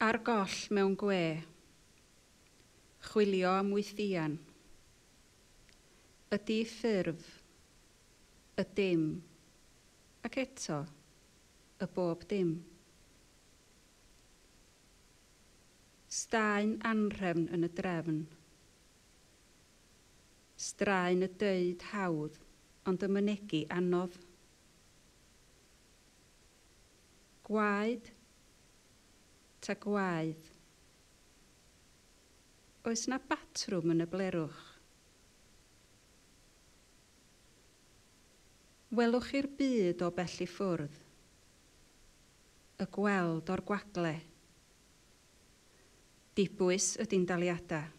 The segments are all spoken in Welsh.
Ar goll mewn gwe, chwilio am wythian. Ydy ffurf, y dim, ac eto, y bob dim. Staen anrhefn yn y drefn. Straen y dweud hawdd, ond y mynegu anodd. Gwaed, ta gwaedd. Oes na batrwm yn y blerwch? Welwch i'r byd o bell i ffwrdd. Y gweld o'r gwagle. Dibwys ydy'n daliadau.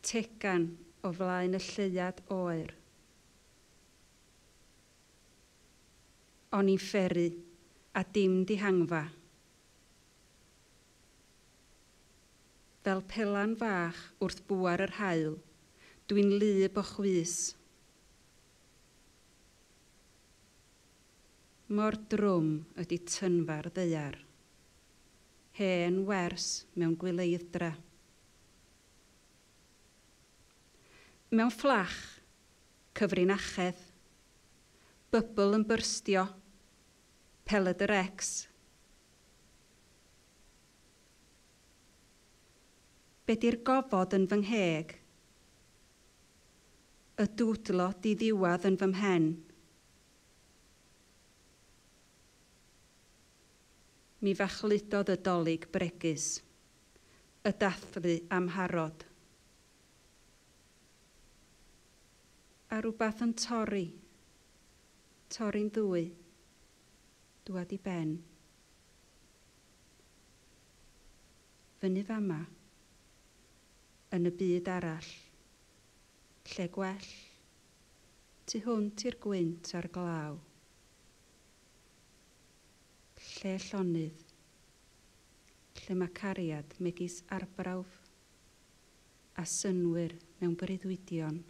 Tegan o flaen y lleiad oer. O'n i'n fferi a dim dihangfa. Fel pelan fach wrth bwar yr haul, dwi'n lyb o chwys. Mor drwm ydy tynfa'r ddaear. Hen wers mewn gwileiddra. Mewn fflach, cyfrinachedd, bybl yn byrstio, peled yr ex. Be di'r gofod yn fy ngheg? Y dwdlo diddiwedd yn fy mhen. Mi fachludodd y dolig bregus, y dathlu amharod. A rhywbeth yn torri'n ddwy, dwad i ben. Fyny fama, yn y byd arall, lle gwell, tu hwnt i'r gwynt a'r glaw. Lle llonydd, lle mae cariad megis arbrawf a synwyr mewn breuddwydion.